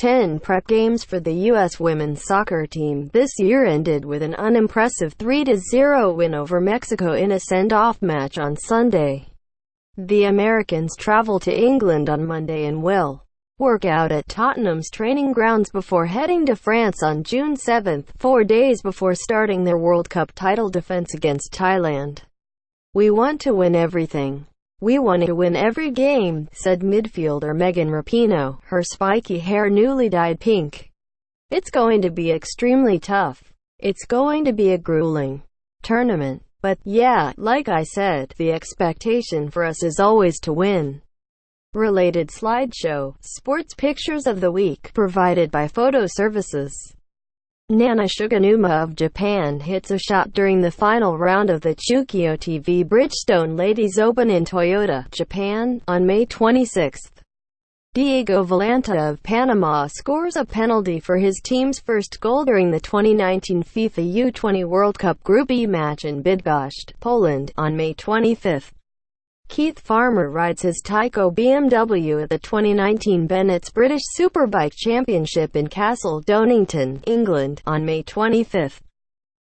10 prep games for the U.S. women's soccer team this year ended with an unimpressive 3-0 win over Mexico in a send-off match on Sunday. The Americans travel to England on Monday and will work out at Tottenham's training grounds before heading to France on June 7, 4 days before starting their World Cup title defense against Thailand. "We want to win everything. We want to win every game," said midfielder Megan Rapinoe, her spiky hair newly dyed pink. "It's going to be extremely tough. It's going to be a grueling tournament. But, yeah, like I said, the expectation for us is always to win." Related slideshow, sports pictures of the week, provided by Photo Services. Nana Shiganuma of Japan hits a shot during the final round of the Chukio TV Bridgestone Ladies Open in Toyota, Japan, on May 26. Diego Valenta of Panama scores a penalty for his team's first goal during the 2019 FIFA U20 World Cup Group E match in Bydgoszcz, Poland, on May 25. Keith Farmer rides his Tyco BMW at the 2019 Bennett's British Superbike Championship in Castle Donington, England, on May 25.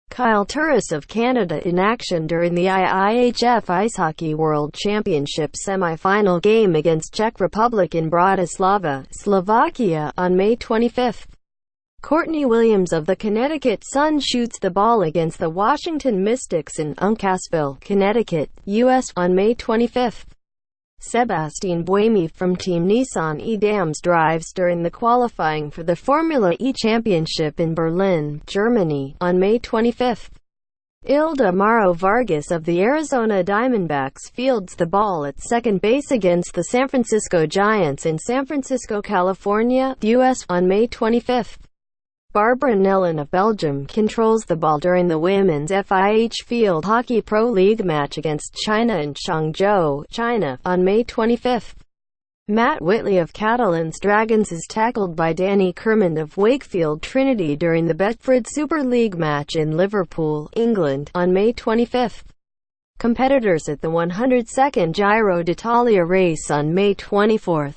Kyle Turris of Canada in action during the IIHF Ice Hockey World Championship semi-final game against Czech Republic in Bratislava, Slovakia, on May 25. Courtney Williams of the Connecticut Sun shoots the ball against the Washington Mystics in Uncasville, Connecticut, U.S., on May 25. Sebastien Buemi from Team Nissan E-Dams drives during the qualifying for the Formula E Championship in Berlin, Germany, on May 25. Ildemaro Vargas of the Arizona Diamondbacks fields the ball at second base against the San Francisco Giants in San Francisco, California, U.S., on May 25. Barbara Nellen of Belgium controls the ball during the Women's FIH Field Hockey Pro League match against China in Changzhou, China, on May 25. Matt Whitley of Catalans Dragons is tackled by Danny Kermond of Wakefield Trinity during the Betfred Super League match in Liverpool, England, on May 25. Competitors at the 102nd Giro d'Italia race on May 24.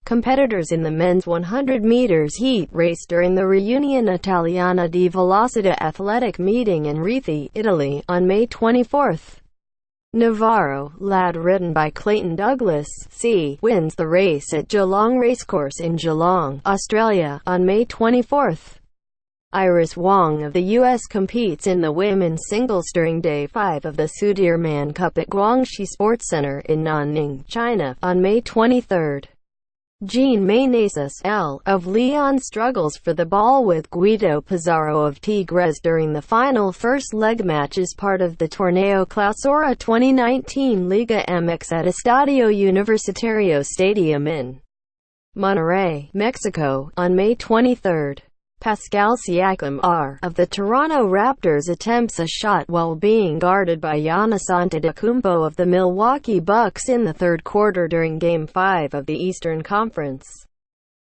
Competitors in the men's 100 meters heat race during the Riunione Italiana di Velocità athletic meeting in Rieti, Italy, on May 24. Navarro, lad ridden by Clayton Douglas, C, wins the race at Geelong Racecourse in Geelong, Australia, on May 24. Iris Wong of the U.S. competes in the women's singles during Day 5 of the Sudirman Cup at Guangxi Sports Center in Nanning, China, on May 23. Jean Meneses L. of Leon struggles for the ball with Guido Pizarro of Tigres during the final first leg match as part of the Torneo Clausura 2019 Liga MX at Estadio Universitario Stadium in Monterrey, Mexico, on May 23. Pascal Siakam R. of the Toronto Raptors attempts a shot while being guarded by Giannis Antetokounmpo of the Milwaukee Bucks in the third quarter during Game 5 of the Eastern Conference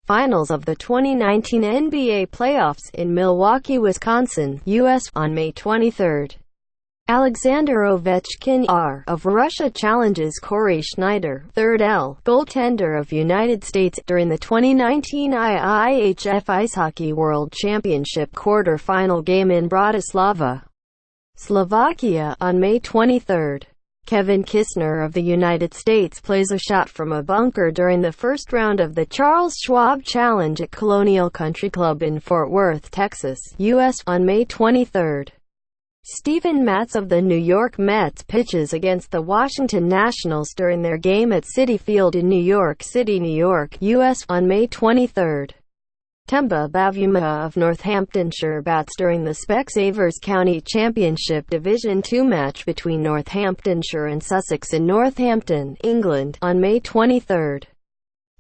Finals of the 2019 NBA playoffs in Milwaukee, Wisconsin, U.S., on May 23. Alexander Ovechkin R. of Russia challenges Corey Schneider, 3rd L. goaltender of United States, during the 2019 IIHF Ice Hockey World Championship quarter-final game in Bratislava, Slovakia, on May 23. Kevin Kistner of the United States plays a shot from a bunker during the first round of the Charles Schwab Challenge at Colonial Country Club in Fort Worth, Texas, U.S., on May 23. Steven Matz of the New York Mets pitches against the Washington Nationals during their game at Citi Field in New York City, New York, U.S., on May 23. Temba Bavuma of Northamptonshire bats during the Specsavers County Championship Division II match between Northamptonshire and Sussex in Northampton, England, on May 23.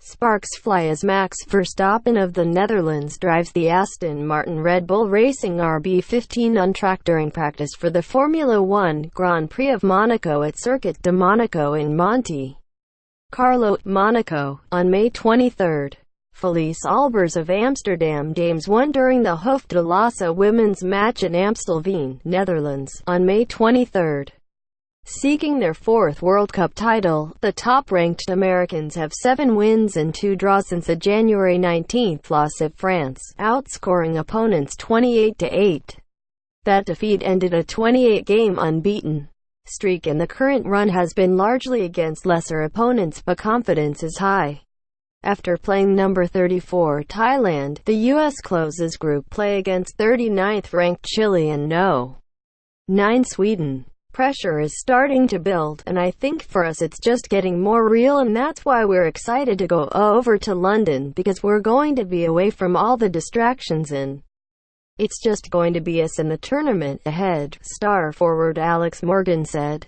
Sparks fly as Max Verstappen of the Netherlands drives the Aston Martin Red Bull Racing RB15 on track during practice for the Formula One Grand Prix of Monaco at Circuit de Monaco in Monte Carlo, Monaco, on May 23. Felice Albers of Amsterdam Dames won during the Hoofd de Lassa women's match in Amstelveen, Netherlands, on May 23. Seeking their fourth World Cup title, the top-ranked Americans have 7 wins and 2 draws since the January 19 loss at France, outscoring opponents 28-8. That defeat ended a 28-game unbeaten streak, and the current run has been largely against lesser opponents, but confidence is high. After playing number 34 Thailand, the U.S. closes group play against 39th-ranked Chile and No. 9 Sweden. Pressure is starting to build, and I think for us it's just getting more real, and that's why we're excited to go over to London, because we're going to be away from all the distractions and it's just going to be us in the tournament ahead, star forward Alex Morgan said.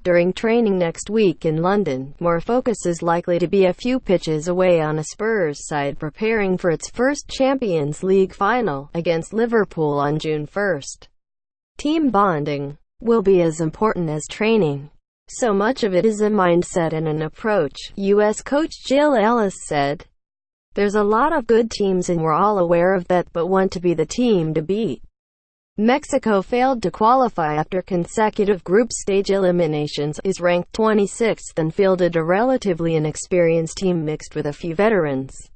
During training next week in London, more focus is likely to be a few pitches away on a Spurs side preparing for its first Champions League final, against Liverpool on June 1. Team bonding will be as important as training. So much of it is a mindset and an approach, U.S. coach Jill Ellis said. There's a lot of good teams and we're all aware of that, but want to be the team to beat. Mexico failed to qualify after consecutive group stage eliminations, is ranked 26th and fielded a relatively inexperienced team mixed with a few veterans.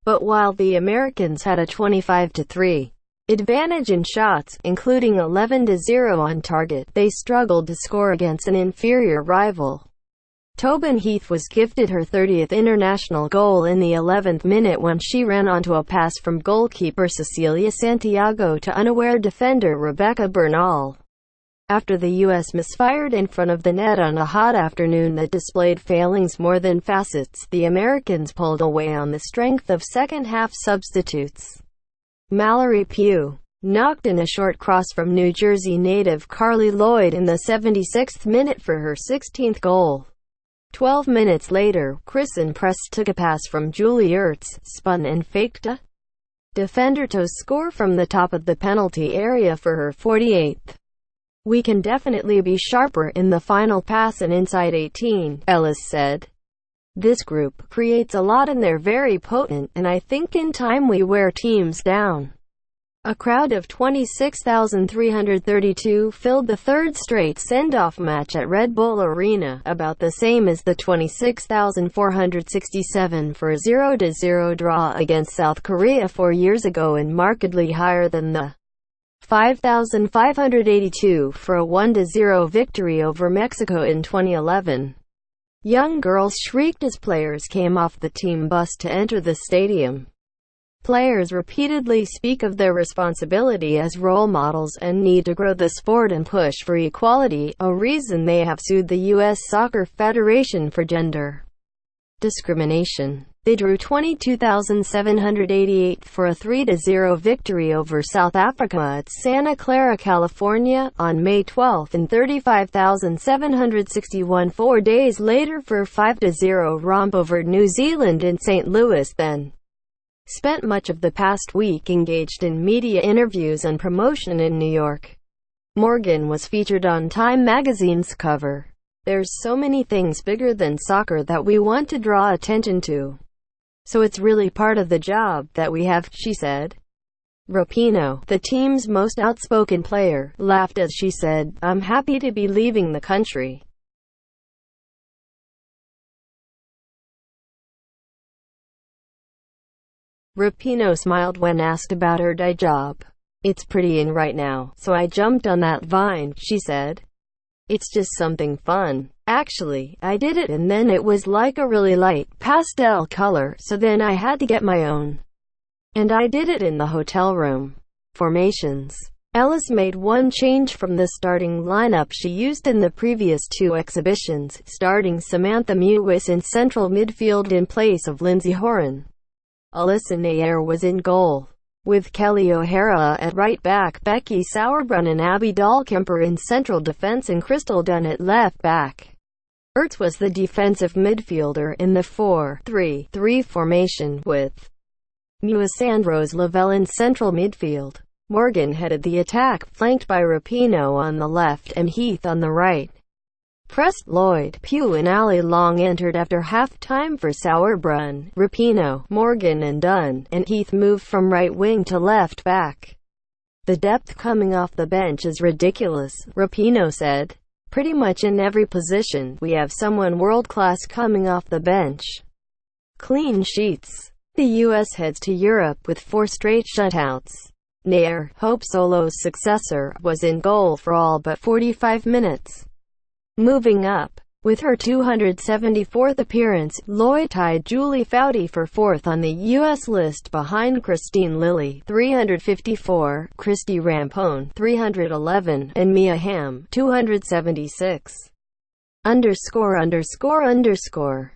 But while the Americans had a 25-3 advantage in shots, including 11-0 on target, they struggled to score against an inferior rival. Tobin Heath was gifted her 30th international goal in the 11th minute when she ran onto a pass from goalkeeper Cecilia Santiago to unaware defender Rebecca Bernal. After the U.S. misfired in front of the net on a hot afternoon that displayed failings more than facets, the Americans pulled away on the strength of second-half substitutes. Mallory Pugh knocked in a short cross from New Jersey native Carly Lloyd in the 76th minute for her 16th goal. 12 minutes later, Kristen Press took a pass from Julie Ertz, spun and faked a defender to score from the top of the penalty area for her 48th. We can definitely be sharper in the final pass and inside 18, Ellis said. This group creates a lot and they're very potent, and I think in time we wear teams down. A crowd of 26,332 filled the third straight send-off match at Red Bull Arena, about the same as the 26,467 for a 0-0 draw against South Korea 4 years ago, and markedly higher than the 5,582 for a 1-0 victory over Mexico in 2011. Young girls shrieked as players came off the team bus to enter the stadium. Players repeatedly speak of their responsibility as role models and need to grow the sport and push for equality, a reason they have sued the U.S. Soccer Federation for gender discrimination. They drew 22,788 for a 3-0 victory over South Africa at Santa Clara, California, on May 12 and 35,761 4 days later for a 5-0 romp over New Zealand in St. Louis. Then spent much of the past week engaged in media interviews and promotion in New York. Morgan was featured on Time magazine's cover. There's so many things bigger than soccer that we want to draw attention to. So it's really part of the job that we have, she said. Rapinoe, the team's most outspoken player, laughed as she said, "I'm happy to be leaving the country." Rapinoe smiled when asked about her day job. "It's pretty in right now, so I jumped on that vine," she said. "It's just something fun. Actually, I did it and then it was like a really light pastel color, so then I had to get my own. And I did it in the hotel room." Formations. Ellis made one change from the starting lineup she used in the previous 2 exhibitions, starting Samantha Mewis in central midfield in place of Lindsay Horan. Alyssa Nair was in goal, with Kelly O'Hara at right back, Becky Sauerbrunn and Abby Dahlkemper in central defense, and Crystal Dunn at left back. Ertz was the defensive midfielder in the 4-3-3 formation, with Mewis and Rose Lavelle in central midfield. Morgan headed the attack, flanked by Rapinoe on the left and Heath on the right. Press, Lloyd, Pugh and Ali Long entered after half-time for Sauerbrunn, Rapinoe, Morgan and Dunn, and Heath moved from right wing to left back. "The depth coming off the bench is ridiculous," Rapinoe said. Pretty much in every position, we have someone world-class coming off the bench. Clean sheets. The U.S. heads to Europe with 4 straight shutouts. Nair, Hope Solo's successor, was in goal for all but 45 minutes. Moving up. With her 274th appearance, Lloyd tied Julie Foudy for 4th on the U.S. list behind Christine Lilly, 354, Christy Rampone, 311, and Mia Hamm, 276. ________